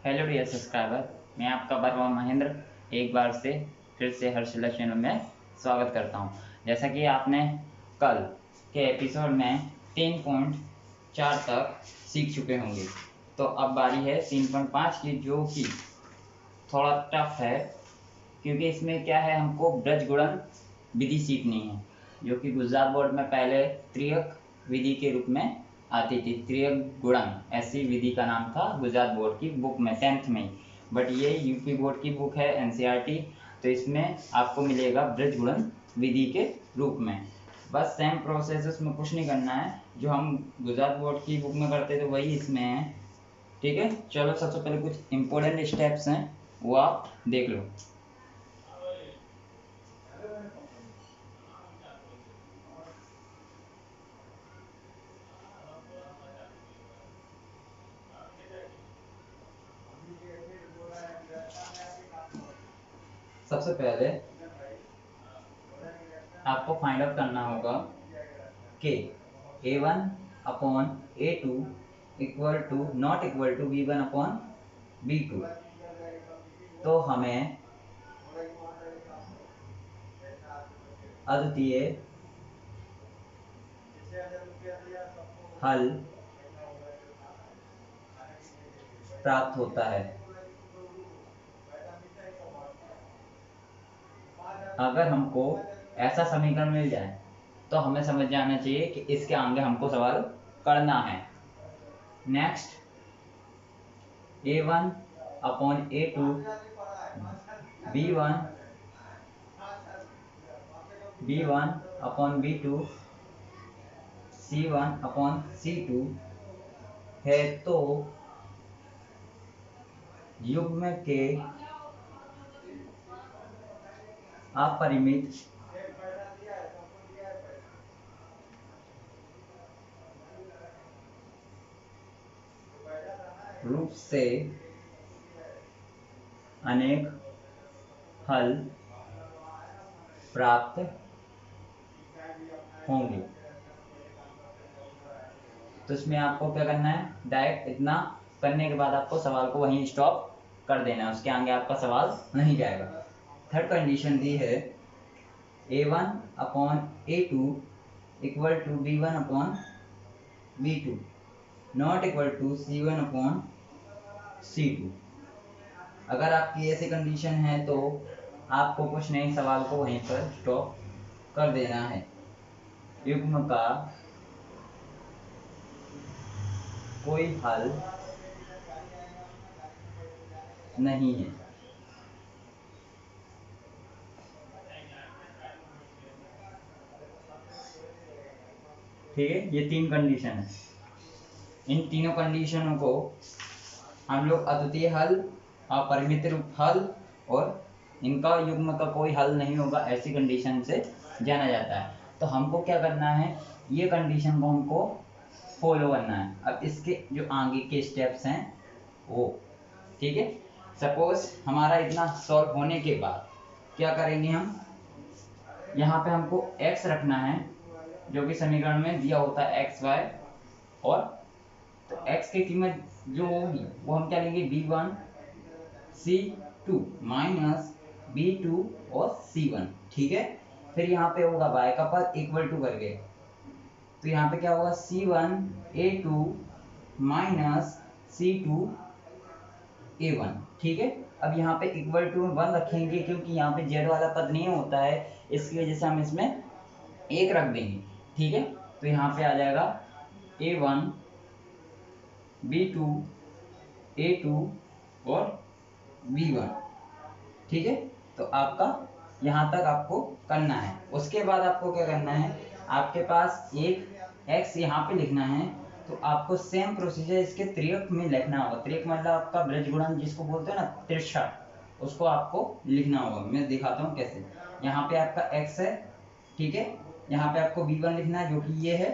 Hello dear subscriber, मैं आपका वर्मा महेंद्र एक बार से फिर से हर्षिला चैनल में स्वागत करता हूं। जैसा कि आपने कल के एपिसोड में 3.4 तक सीख चुके होंगे, तो अब बारी है 3.5 की, जो कि थोड़ा टफ है क्योंकि इसमें क्या है, हमको ब्रज गुणन विधि सीखनी है, जो कि गुजरात बोर्ड में पहले त्रियक विधि के रूप में आती थी। त्रियक गुणन ऐसी विधि का नाम था गुजरात बोर्ड की बुक में 10th में। बट ये यूपी बोर्ड की बुक है, एनसीईआरटी, तो इसमें आपको मिलेगा ब्रज गुणन विधि के रूप में। बस सेम प्रोसेस, उसमें कुछ नहीं करना है, जो हम गुजरात बोर्ड की बुक में करते थे वही इसमें है। ठीक है, चलो सबसे पहले कुछ इंपॉर्टेंट स्टेप्स हैं वो आप देख लो। सबसे पहले आपको फाइंड आउट करना होगा कि a1 upon a2 equal to not equal to b1 upon b2। तो हमें अद्वितीय हल प्राप्त होता है। अगर हमको ऐसा समीकरण मिल जाए तो हमें समझ जाना चाहिए कि इसके आगे हमको सवाल करना है। Next, a1 upon a2 b1 upon b2 c1 upon c2 है, तो युग्म के अपरिमित रूप से अनेक हल प्राप्त होंगे। तो इसमें आपको क्या करना है, डायरेक्ट इतना करने के बाद आपको सवाल को वहीं स्टॉप कर देना है, उसके आगे आपका सवाल नहीं जाएगा। थर्ड कंडीशन दी है a1 upon a2 equal to b1 upon b2 not equal to c1 upon c2। अगर आपकी ऐसी कंडीशन है तो आपको कुछ नहीं, सवाल को वहीं पर स्टॉप कर देना है। युग्म का कोई हल नहीं है। ठीक है, ये 3 कंडीशन है। इन तीनों कंडीशनों को हम लोग अद्वितीय हल, अपरिमित रूप हल और इनका युग्म का कोई हल नहीं होगा, ऐसी कंडीशन से जाना जाता है। तो हमको क्या करना है, ये कंडीशन को हमको फॉलो करना है। अब इसके जो आगे के स्टेप्स हैं वो, ठीक है। सपोज हमारा इतना सॉल्व होने के बाद क्या करेंगे हम, यहाँ पे हमको x रखना है, जो कि समीकरण में दिया होता है एक्स वाई, और तो x की कीमत जो होगी वो हम क्या लेंगे, b1 c2 माइनस b2 और c1। ठीक है, फिर यहाँ पे होगा y का पद इक्वल टू करके, तो यहाँ पे क्या होगा c1 a2 minus c2 a1। ठीक है, अब यहाँ पे इक्वल टू 1 रखेंगे क्योंकि यहाँ पे z वाला पद नहीं होता है, इसकी वजह से हम इसमें 1 रख देंगे। ठीक है, तो यहाँ पे आ जाएगा a1 b2 a2 और b1। ठीक है, तो आपका यहाँ तक आपको करना है। उसके बाद आपको क्या करना है, आपके पास एक x यहाँ पे लिखना है, तो आपको सेम प्रोसीजर इसके त्रियक में लिखना होगा। त्रियक मतलब आपका ब्रज गुणन जिसको बोलते हैं ना, तिरछा, उसको आपको लिखना होगा। मैं दिखाता हूँ कैसे। यहाँ पे आपका x है, ठीक है, यहाँ पे आपको b1 लिखना है, जो कि ये है।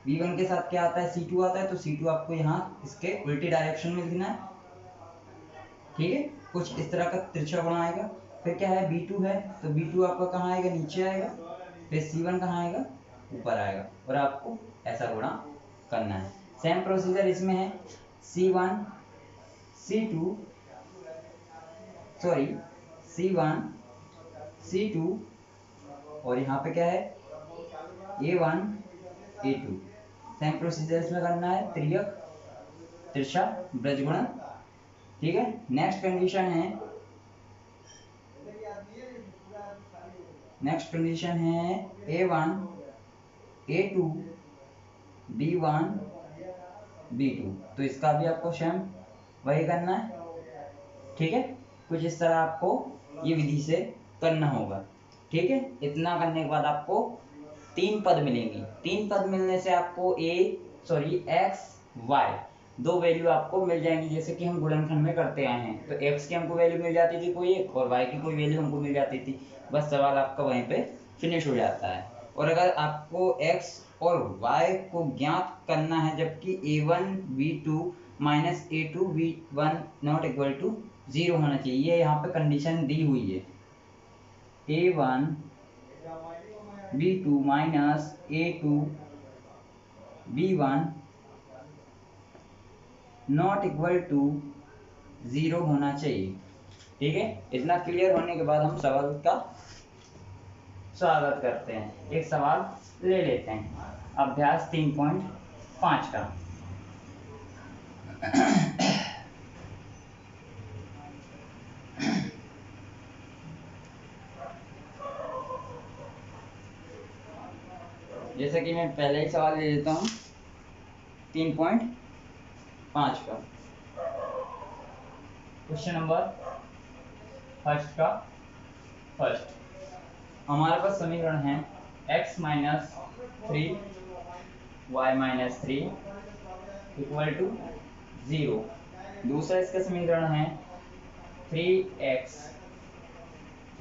b1 के साथ क्या आता है, c2 आता है, तो c2 आपको यहाँ इसके उल्टी डायरेक्शन में लिखना है। ठीक है, कुछ इस तरह का तिरछा गुणा आएगा। फिर क्या है, b2 है, तो b2 आपका कहाँ आएगा, नीचे आएगा। फिर c1 कहाँ आएगा, ऊपर आएगा, और आपको ऐसा गुणा करना है। सेम प्रोसीजर इसमें है, c1 C2 sorry C1 C2 और यहाँ पे क्या है A1 A2। सेम प्रोसीजर्स में करना है, त्रियक त्रिशा ब्रजगुणन। ठीक है, नेक्स्ट कंडीशन है A1 A2 B1 B2। तो इसका भी आपको सेम वही करना है। ठीक है, कुछ इस तरह आपको ये विधि से करना होगा। ठीक है, इतना करने के बाद आपको 3 पद मिलेंगी। 3 पद मिलने से आपको x y 2 वैल्यू आपको मिल जाएंगी, जैसे कि हम गुणनखंड में करते आए हैं। तो x की हमको वैल्यू मिल जाती थी कोई एक, और y की कोई वैल्यू हमको मिल जाती थी। बस सवाल आपका वहीं पे फिनिश हो जाता है। और अगर आपको x और y को ज्ञात करना है, जबकि a1 b2 minus a2 b1 not equal to 0 होना चाहिए, ये यहाँ पे कंडीशन दी हुई है। a1 b2 minus a2 b1 not equal to 0 होना चाहिए। ठीक है, इतना क्लियर होने के बाद हम सवाल का स्वागत करते हैं। एक सवाल ले लेते हैं, अभ्यास 3.5 का। जैसे कि मैं पहले ही सवाल ले लेता हूँ 3.5 का। क्वेश्चन नंबर फर्स्ट का फर्स्ट, हमारे पास समीकरण है x minus 3 y minus 3 equal to 0। दूसरा इसका समीकरण है 3x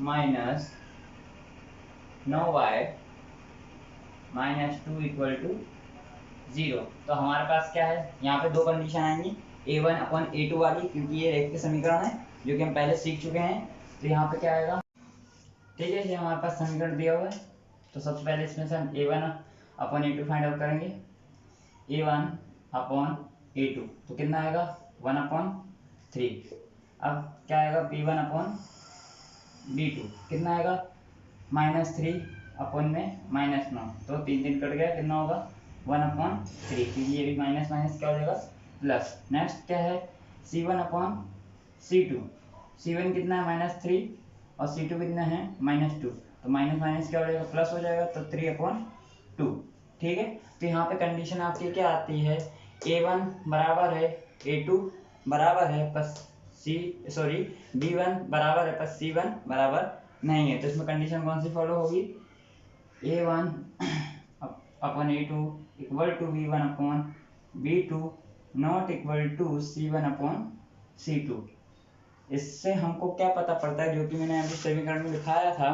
minus 9y minus 2 equal to 0। तो हमारे पास क्या है, यहाँ पे 2 कंडीशन आएंगी, a1 अपन a2 वाली, क्योंकि ये रेखीय समीकरण है जो कि हम पहले सीख चुके हैं। तो यहाँ पे क्या आएगा, ठीक है, ये हमारे पास समीकरण दिया हुआ है। तो सबसे पहले इसमें से हम a1 upon a2 find out करेंगे। a1 अपन a2 तो कितना आएगा 1/3। अब क्या आएगा b1 अपन b2 कितना आएगा -3 अपन में -9, तो 3 कट गया, कितना होगा 1/3, क्योंकि ये भी माइनस माइनस क्या हो जाएगा प्लस। नेक्स्ट क्या है c1 अपन c2, c1 कितना है -3 और c2 कितना है -2, तो माइनस माइनस क्या हो जाएगा प्लस हो जाएगा, तो 3/2। ठीक है, तो यहाँ पे कंडीशन आपकी क्या आती है, a1 बराबर है a2 बराबर है प्लस b1 बराबर है प्लस c1 बराबर नहीं है। तो इसमें कंडीशन कौन सी फॉलो होगी, a1 upon a2 equal to b1 upon b2 not equal to c1 upon c2। इससे हमको क्या पता पड़ता है, जो कि मैंने अभी समीकरण में दिखाया था,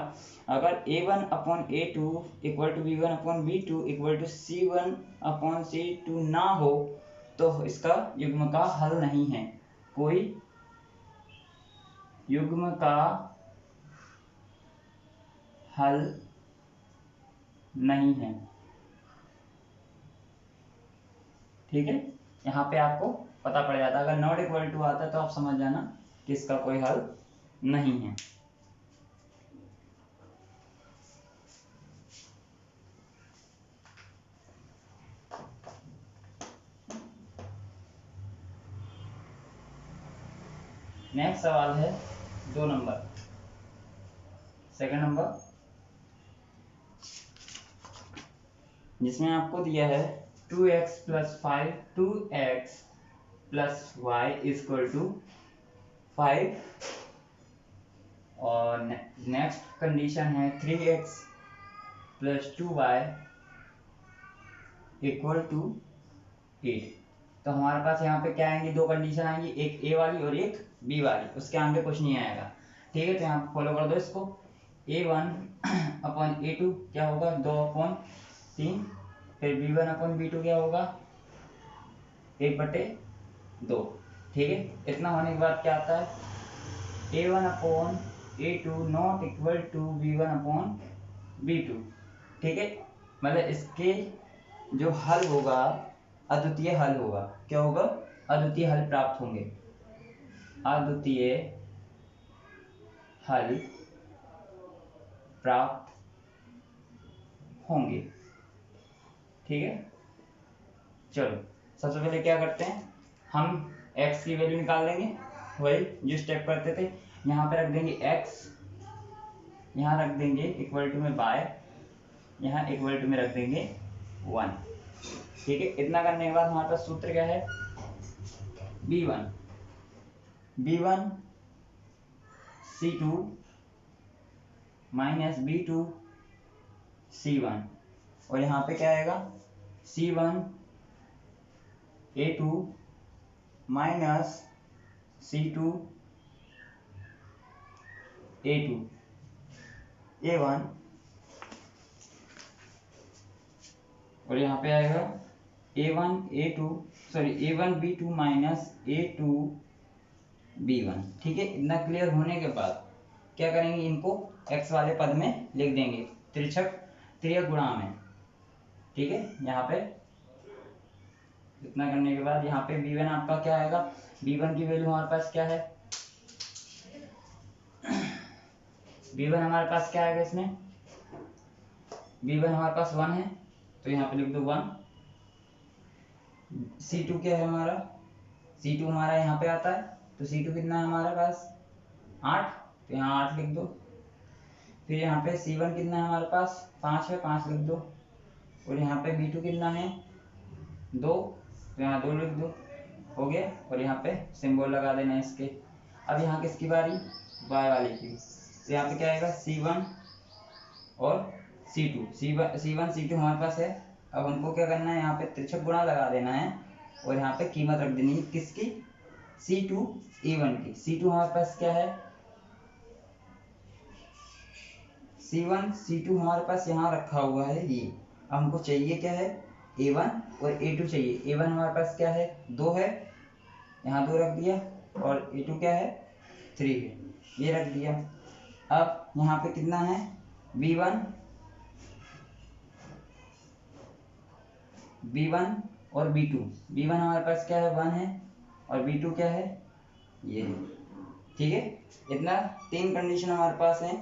अगर a1 upon a2 equal to b1 upon b2 equal to c1 upon c2 ना हो तो इसका युग्म का हल नहीं है, कोई युग्म का हल नहीं है। ठीक है, यहाँ पे आपको पता पड़ जाता है, अगर नॉट इक्वल टू आता है तो आप समझ जाना कि इसका कोई हल नहीं है। नेक्स्ट सवाल है 2 नंबर, सेकंड नंबर, जिसमें आपको दिया है 2x plus 5 2x plus y equal to 5, और नेक्स्ट कंडीशन है 3x plus 2y equal to 8। तो हमारे पास यहाँ पे क्या आएंगी, 2 कंडीशन आएंगी, एक a वाली और एक b वाली, उसके आगे कुछ नहीं आएगा। ठीक है, तो यहाँ फॉलो कर दो इसको, a1 अपॉन a2 क्या होगा 2/3, फिर b1 अपॉन b2 क्या होगा 1/2। ठीक है, इतना होने के बाद क्या आता है a1 upon a2 not equal to b1 upon b2। ठीक है, मतलब इसके जो हल होगा अद्वितीय हल होगा, क्या होगा अद्वितीय हल प्राप्त होंगे। अद्वितीय हल प्राप्त होंगे। ठीक है, चलो सबसे पहले क्या करते हैं, हम x की वैल्यू निकाल लेंगे, वही जो स्टेप करते थे। यहाँ पे रख देंगे x, यहाँ रख देंगे इक्वल टू में y, यहाँ इक्वल टू में रख देंगे 1। ठीक है, इतना करने के बाद हमारे पास सूत्र क्या है, b1 c2 minus b2 c1, और यहाँ पे क्या आएगा, c1 a2 minus c2 a2 a1, और यहाँ पे आएगा a1 b2 minus a2 b1। ठीक है, इतना क्लियर होने के बाद क्या करेंगे, इनको x वाले पद में लिख देंगे, त्रियक गुणा में। ठीक है, यहाँ पे इतना करने के बाद यहाँ पे b1 आपका क्या आएगा, b1 की वैल्यू हमारे पास क्या है, b1 हमारे पास क्या आएगा, इसमें b1 हमारे पास 1 है, तो यहाँ पे लिख दो 1। c2 क्या है हमारा, c2 हमारा यहाँ पे आता है, तो c2 कितना है हमारे पास 8, तो यहाँ 8 लिख दो। फिर यहाँ पे c1 कितना है हमारे पास 5 है, 5 लिख दो। और यहाँ पे b2 कितना है 2, तो यहाँ 2 लिख दो, हो गया। और यहाँ पे सिंबल लगा देना इसके। अब यहाँ किसकी बारी, y वाले की, तो यहाँ पे क्या आएगा c1 और c2 हमारे पास है। अब हमको क्या करना है, यहाँ पे त्रिछक गुणा लगा देना है, और यहाँ पे कीमत रख देनी है किसकी, c2 a1 की। c2 हमारे पास क्या है, c2 हमारे पास यहाँ रखा हुआ है ये। अब हमको चाहिए क्या है, a1 और a2 चाहिए। a1 हमारे पास क्या है 2 है, यहाँ 2 रख दिया, और a2 क्या है 3 है, ये रख दिया। अब यहाँ पे कितना है b1 और b1 हमारे पास क्या है 1 है, और b2 क्या है ये। ठीक है, इतना 3 कंडीशन हमारे पास है।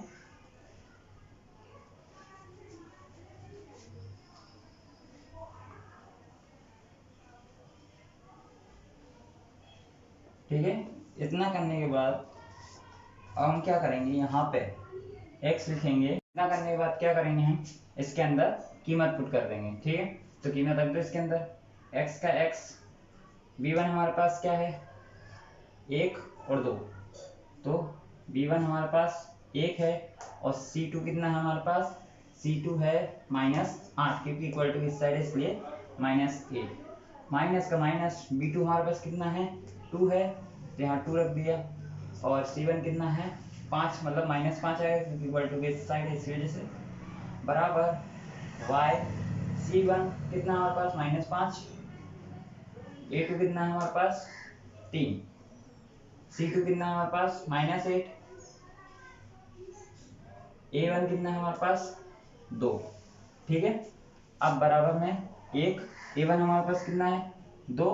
ठीक है, इतना करने के बाद अब हम क्या करेंगे, यहाँ पे x लिखेंगे। इतना करने के बाद क्या करेंगे, हम इसके अंदर कीमत पुट कर देंगे। ठीक है, तो कीमत रख दो इसके अंदर, x का x, b1 हमारे पास क्या है 1 और 2, तो b1 हमारे पास 1 है, और c2 कितना है हमारे पास, c2 है -8, क्योंकि इक्वल टू इस साइड है इसलिए -8, माइनस का माइनस। b2 हमारे पास कितना है 2 है, तो यहाँ 2 रख दिया, और c1 कितना है 5, मतलब -5 आएगा क्योंकि इक्वल टू इस साइड है, इस वजह से, बराबर y c1 कितना हमारे पास -5, a2 कितना है हमारे पास 3, c2 कितना है हमारे पास -8, a1 कितना है हमारे पास 2। ठीक है, अब बराबर में 1, a1 हमारे पास कितना है 2,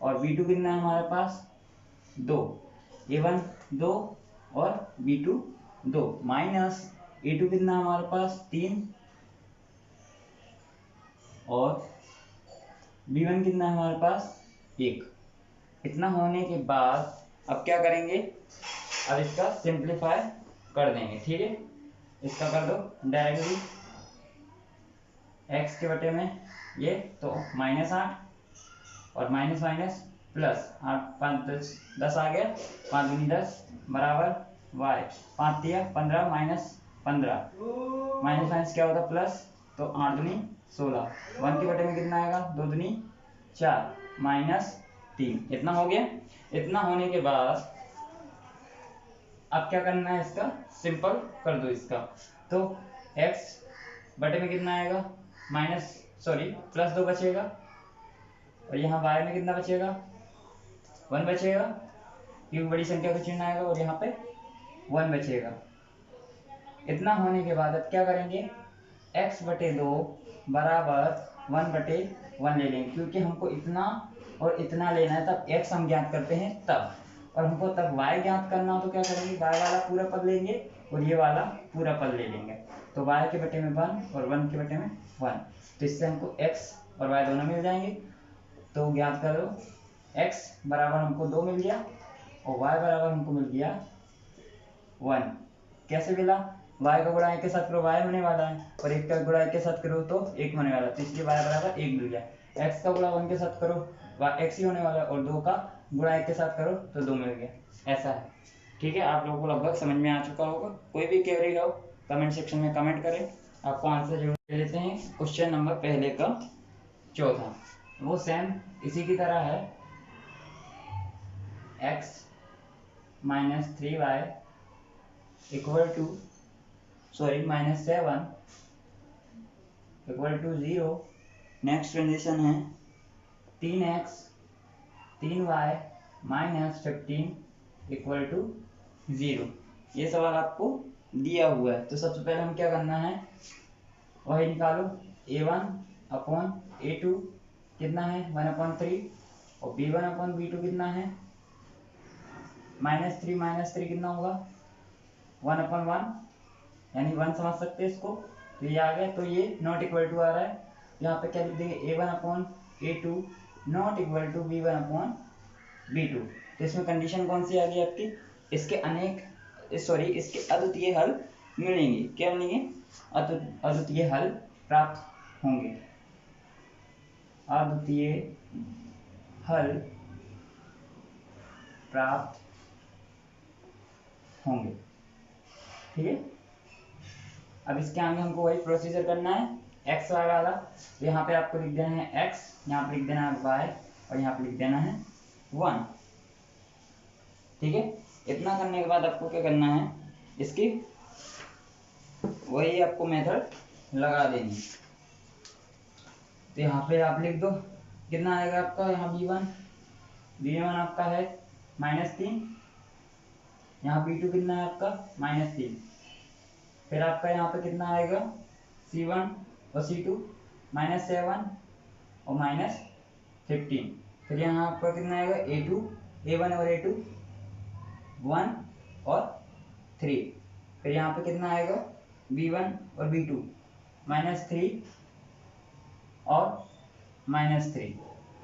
और b2 कितना है हमारे पास 2, a1 2 और b2 2, माइनस a2 कितना है हमारे पास 3, और b1 कितना है हमारे पास 1। इतना होने के बाद अब क्या करेंगे, अब इसका सिंप्लीफाई कर देंगे। ठीक है, इसका कर दो डायरेक्टली, x के बटे में ये तो -8, और माइनस माइनस प्लस 8 5 10 आ गया, 5 दूनी 10 बराबर y, 5 दिया 15 -15, माइनस माइनस क्या होता प्लस, तो 8 दूनी 16, 1 के बटे में कितना आएगा 2 दूनी 4 -3। इतना हो गया। इतना होने के बाद अब क्या करना है, इसका सिंपल कर दो इसका, तो x बटे में कितना आएगा +2 बचेगा, और यहाँ y में कितना बचेगा 1 बचेगा, क्योंकि बड़ी संख्या का चिन्ह आएगा, और यहाँ पे 1 बचेगा। इतना होने के बाद अब क्या करेंगे, x बटे 2 बराबर 1/1 ले लेंगे, क्योंकि हमको इतना और इतना लेना है तब x हम ज्ञात करते हैं तब, और हमको तब y ज्ञात करना हो तो क्या करेंगे, y वाला पूरा पद लेंगे और ये वाला पूरा पद ले लेंगे, तो y के बटे में 1 और 1 के बटे में 1, तो इससे हमको x और y दोनों मिल जाएंगे। तो ज्ञात करो, x बराबर हमको 2 मिल गया और y बराबर हमको मिल गया 1। कैसे मिला, y का गुणा 1 के साथ करो y होने वाला है, और 1 का गुणा 1 के साथ करो तो 1 होने वाला है, तो इसलिए y बराबर 1 मिल गया। x का गुणा 1 के साथ करो x ही होने वाला है, और 2 का गुणा 1 के साथ करो तो 2 मिल गया। ऐसा है, ठीक है। आप लोगों को लगभग समझ में आ चुका होगा। कोई भी क्वेरी हो कमेंट सेक्शन में कमेंट करें, आपको आंसर जरूर दे देते हैं। क्वेश्चन नंबर पहले का चौथा, वो सेम इसी की तरह है, x minus 3y equal to minus 7 equal to 0। Next condition है 3x 3y minus 15 equal to 0। ये सवाल आपको दिया हुआ है, तो सबसे पहले हम क्या करना है, वही निकालो, a1 अपॉन a2 कितना है 1/3, और b1 अपॉन b2 कितना है -3 कितना होगा 1/1, यानी 1 समझ सकते हैं इसको, तो ये आ गया। तो ये नॉट इक्वल टू आ रहा है, यहाँ पे क्या लिख देंगे, a1 upon a2 not equal to b1 upon b2। तो इसमें कंडीशन कौन सी आ गई आपकी, इसके अद्वितीय हल मिलेंगे। क्या मिलेंगे, अद्वितीय हल प्राप्त होंगे, अद्वितीय हल प्राप्त होंगे, ठीक है। अब इसके आगे हमको वही प्रोसीजर करना है, एक्स वाई वाला, तो यहाँ पे आपको लिख देना है एक्स, यहाँ पे लिख देना है वाई, और यहाँ पे लिख देना है 1, ठीक है। इतना करने के बाद आपको क्या करना है, इसकी वही आपको मेथड लगा देनी। तो यहाँ पे आप लिख दो, कितना आएगा आपका, यहाँ b1 आपका है -3, यहाँ b2 कितना है आपका -3, फिर आपका यहाँ पे कितना आएगा c1 और c2 -7 और -15, फिर यहाँ आपका कितना आएगा a1 और a2 1 और 3, फिर यहाँ पे कितना आएगा b1 और b2 -3 और -3,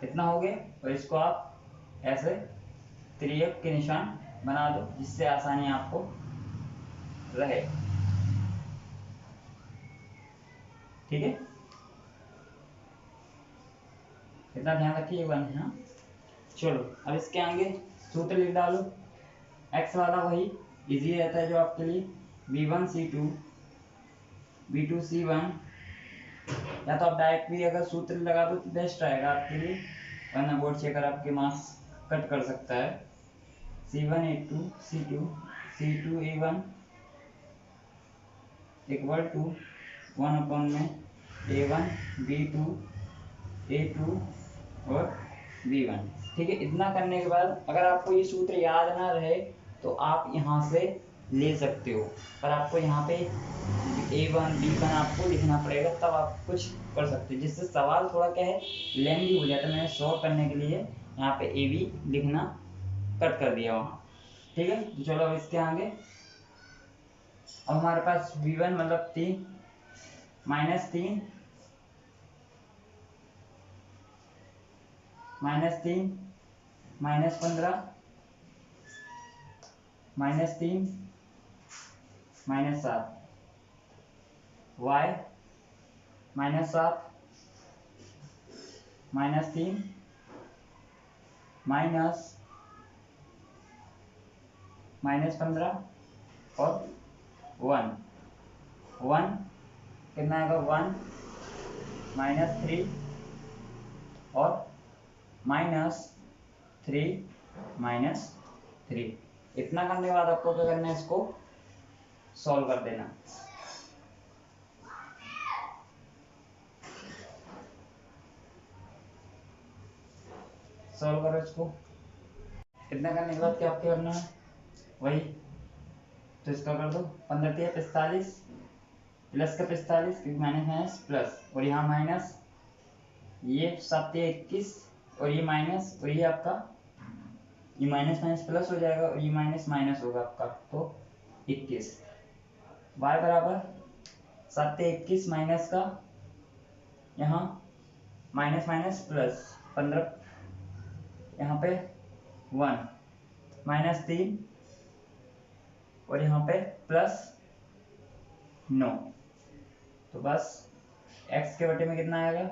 इतना हो गया। और इसको आप ऐसे त्रियक के निशान बना दो, जिससे आसानी आपको रहे, ठीक है। इतना ध्यान रखिए, 1 है ना। चलो अब इसके आगे सूत्र लिख डालो, x वाला वही इजी रहता है जो आपके लिए, b1 c2 b2 c1, या तो आप डायरेक्ट भी अगर सूत्र लगा दो तो बेस्ट रहेगा आपके लिए, वरना बोर्ड चेकर आपके मार्क्स कट कर सकता है। c1 a2 c2 c2 a1 equal to 1 में a1 b2 a2 और b1, ठीक है। इतना करने के बाद अगर आपको ये सूत्र याद ना रहे तो आप यहाँ से ले सकते हो, पर आपको यहाँ पे a1 b1 आपको लिखना पड़ेगा, तब आप कुछ कर सकते हो, जिससे सवाल थोड़ा क्या है लेंथी हो जाता है। मैंने सॉल्व करने के लिए यहाँ पे a b लिखना कट कर दिया वहाँ, ठीक है। तो चलो अब इसके आगे, अब हमारे पास v1 मतलब 3 -3 -3 -15 -3 -7 y -7 -3 -15 और 1 कितना आएगा 1 -3 और -3 इतना करने के बाद आपको क्या करना है, इसको सॉल्व कर देना। सॉल्व करो इसको, इतना करने के बाद क्या आपको करना है, वही तो इसका कर दो, 15 45 प्लस का 45, क्योंकि माइनस माइनस प्लस, और यहाँ माइनस, ये 7 21 और ये माइनस, और ये आपका ये माइनस माइनस प्लस हो जाएगा और ये माइनस माइनस होगा आपका, तो 21। y बराबर 7 21 माइनस का यहाँ माइनस माइनस प्लस 15, यहाँ पे 1 माइनस 3 और यहाँ पे प्लस 9। तो बस x के बटे में कितना आएगा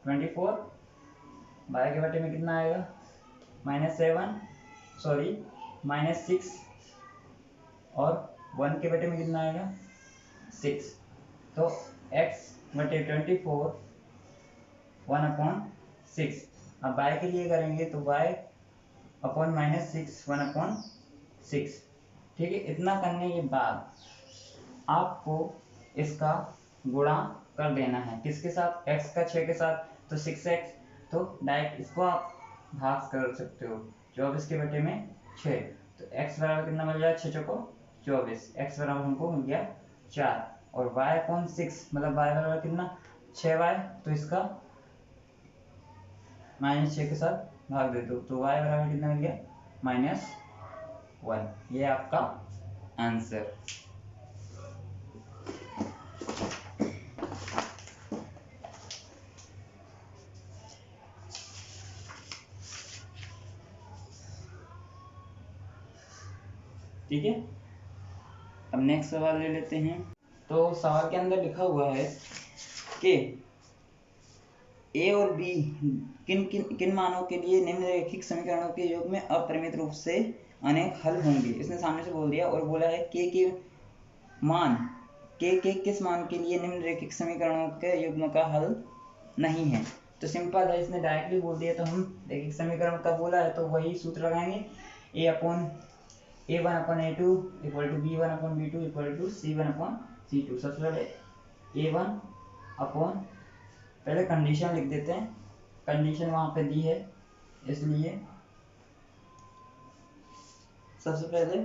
24, y के बटे में कितना आएगा -7, सॉरी -6 और 1 के बटे में कितना आएगा 6। तो x बटे 24 1/6। अब y के लिए करेंगे तो y अपॉन -6 1/6। ठीक है, इतना करने के बाद आपको इसका गुणा कर देना है, किसके साथ, x का 6 के साथ, तो 6x। तो डायरेक्ट इसको आप भाग कर सकते हो 24 के बटे में 6। तो x बराबर कितना मिल जाएगा, 6 चौको 24, x बराबर हमको मिल गया 4 और y अपॉन 6 मतलब y बराबर कितना 6y। तो इसका -6 के साथ भाग दे दो तो y बराबर कितना मिल गया -1। ये आपका आंसर। ठीक है, अब नेक्स्ट सवाल ले लेते हैं। तो सवाल के अंदर लिखा हुआ है कि ए और बी किन मानों के लिए निम्नलिखित समीकरणों के योग में अपरिमित रूप से अनेक हल होंगे। इसने सामने से बोल दिया और बोला है के मान के किस मान के लिए निम्नलिखित समीकरणों के युग्म का हल नहीं है। तो सिंपल है, इसने डायरेक्टली बोल दिया तो हम रैखिक समीकरण का बोला है तो वही सूत्र लगाएंगे, a1/a2 equal to b1/b2 equal to c1/c2। सबसे पहले a1 अपॉन, पहले कंडीशन लिख देते हैं, कंडीशन वहां पे दी है इसलिए सबसे पहले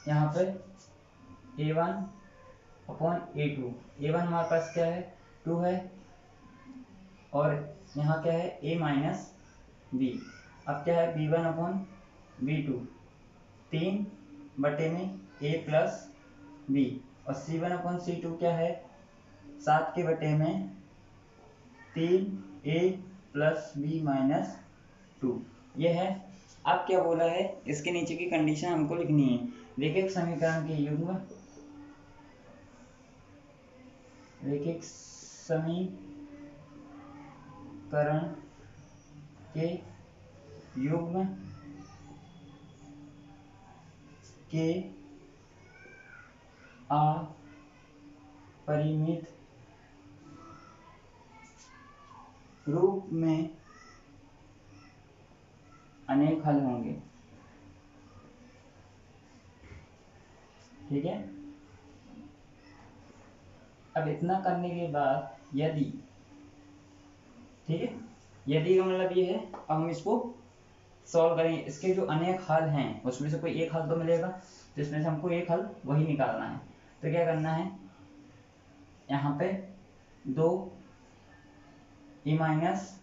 यहाँ पे a1 अपॉन a2। a1 हमारे पास क्या है 2 है और यहाँ क्या है a माइनस बी। अब क्या है b1 अपॉन b2 3 बटे में a प्लस बी और c1 अपॉन c2 क्या है 7 के बटे में 3a प्लस बी माइनस 2। ये है। अब क्या बोला है, इसके नीचे की कंडीशन हमको लिखनी है, रैखिक समीकरण के युग्म, रैखिक समीकरण के युग्म के अपरिमित रूप में अनेक हल होंगे। ठीक है, अब इतना करने के बाद यदि, ठीक है, यदि का मतलब ये है, अब हम इसको सॉल्व करेंगे, इसके जो अनेक हल हैं उसमें से कोई एक हल तो मिलेगा, तो इसमें से हमको एक हल वही निकालना है। तो क्या करना है, यहाँ पे 2 ए माइनस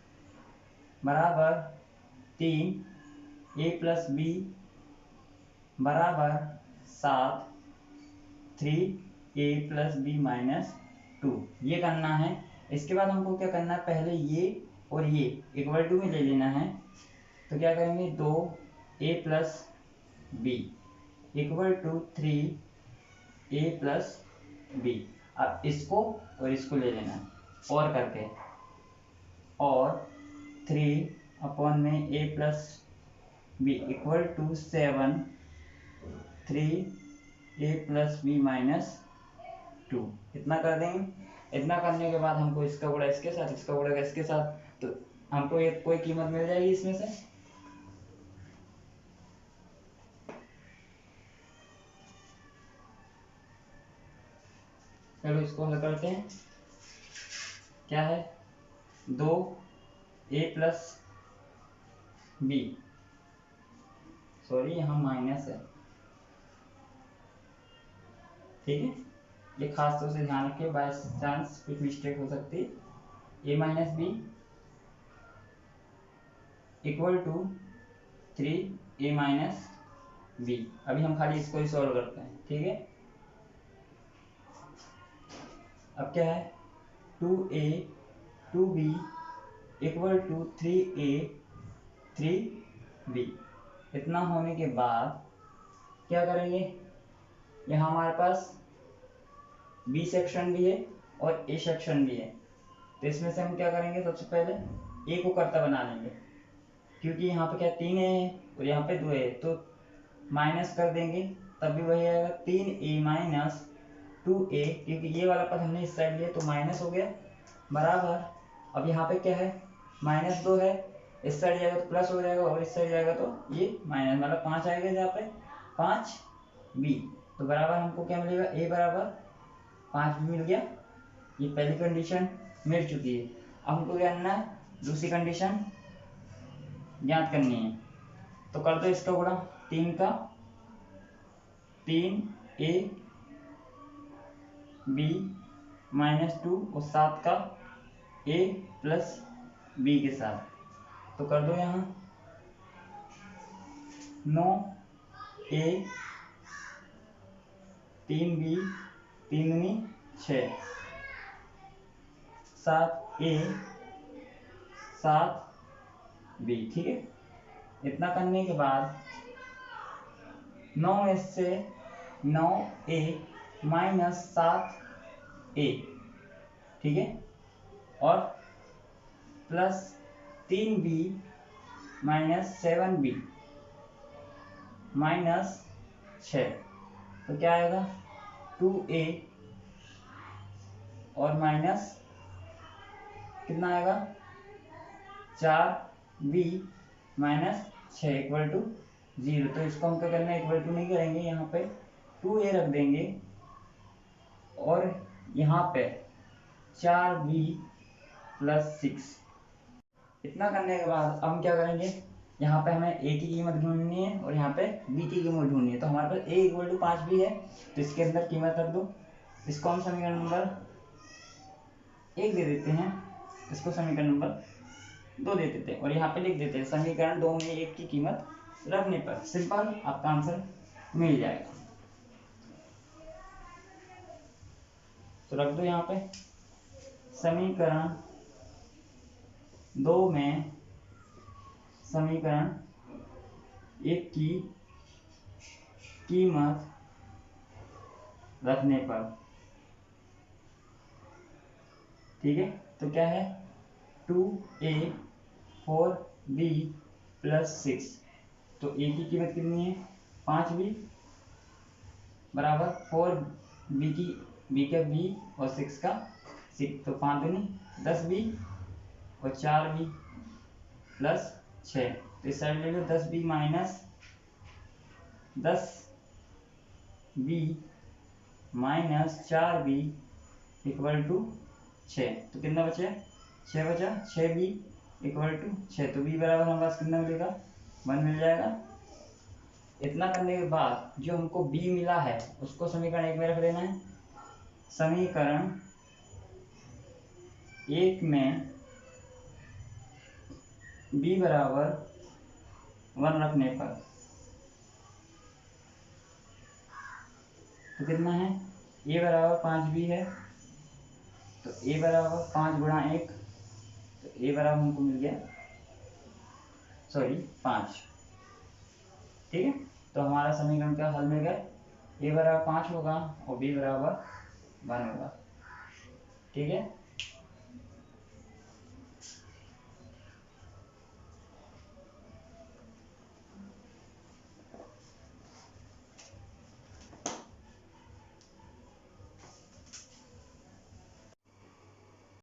बराबर 3 ए प्लस बी बराबर 7 3 ए प्लस बी माइनस 2 ये करना है। इसके बाद हमको क्या करना है, पहले ये और ये इक्वल टू में ले लेना है। तो क्या करेंगे 2 a plus b equal to 3 a plus b. अब इसको और इसको ले लेना है और करके, और 3 अपॉन में a plus b equal to 7 3 a plus b minus 2 इतना कर देंगे। इतना करने के बाद हमको इसका गुणा इसके साथ, इसका गुणा इसके साथ, तो हमको एक कोई कीमत मिल जाएगी इसमें से। चलो इसको हल करते हैं। क्या है 2 ए प्लस बी, सॉरी यहाँ माइनस है, ठीक है, ये खास तौर से ध्यान रखिए, बाय चांस कुछ मिस्टेक हो सकती है। A minus b equal to 3a minus b. अभी हम खाली इसको ही सॉल्व करते हैं, ठीक है। अब क्या है, 2a 2b equal to 3a 3b। इतना होने के बाद क्या करेंगे, यहाँ हमारे पास बी सेक्शन भी है और ए सेक्शन भी है, तो इसमें से हम क्या करेंगे, सबसे पहले ए को कर्ता बना लेंगे, क्योंकि यहाँ पे क्या 3 है और यहाँ पे 2 है, तो माइनस कर देंगे तब भी वही आएगा 3a माइनस 2a, क्योंकि ये वाला पद हमने इस साइड लिया तो माइनस हो गया, बराबर। अब यहाँ पे क्या है, -2 है, इस साइड जाएगा तो प्लस हो जाएगा और इस साइड जाएगा तो ये माइनस, मतलब 5 आएगा यहाँ पे 5b, तो बराबर हमको क्या मिलेगा, a बराबर 5b मिल गया। ये पहली कंडीशन मिल चुकी है। अब हमको क्या करना है, दूसरी कंडीशन ज्ञात करनी है, तो कर दो इसका गुणा, 3 का 3a b -2 और 7 का a प्लस b के साथ, तो कर दो यहाँ 9a 3b 3 दूनी 6 7a 7b, ठीक है। इतना करने के बाद 9 से 9a माइनस 7a, ठीक है, और plus 3b minus 7b minus 6, तो क्या आएगा 2a और माइनस कितना आएगा 4b माइनस 6 इक्वल टू 0। तो इसको हम क्या करना है, इक्वल टू नहीं करेंगे, यहाँ पे 2a रख देंगे और यहाँ पे 4b प्लस 6। इतना करने के बाद अब हम क्या करेंगे, यहाँ पे हमें a की कीमत ढूंढनी है और यहाँ पे b की कीमत ढूंढनी है, तो हमारे पास a इक्वल टू 5b है, तो इसके अंदर कीमत रख दो। इसको हम समीकरण नंबर 1 दे देते हैं, इसको समीकरण नंबर 2 दे देते हैं और यहाँ पे लिख देते हैं समीकरण 2 में 1 की कीमत रखने पर सिंपल आपका आंसर मिल जाएगा। तो रख दो यहाँ पे समीकरण 2 में समीकरण 1 की कीमत रखने पर, ठीक है। तो क्या है 2a 4b प्लस 6, तो a की कीमत कितनी है 5b बराबर 4b की b का b और 6 का 6, तो 5 दूनी 10b और 4b प्लस 6, तो इस साइड ले लो 10b minus 10b minus 4b equal to 6, तो कितना बचे 6 बचा, 6b इक्वल टू 6, तो b बराबर हमारे पास कितना मिलेगा 1 मिल जाएगा। इतना करने के बाद जो हमको b मिला है उसको समीकरण 1 में रख देना है। समीकरण 1 में b बराबर 1 रखने पर तो कितना है, a बराबर 5b है, तो a बराबर 5 गुणा 1, तो a बराबर हमको मिल गया 5, ठीक है। तो हमारा समीकरण का हल मिल गया, a बराबर 5 होगा और b बराबर 1 होगा, ठीक है।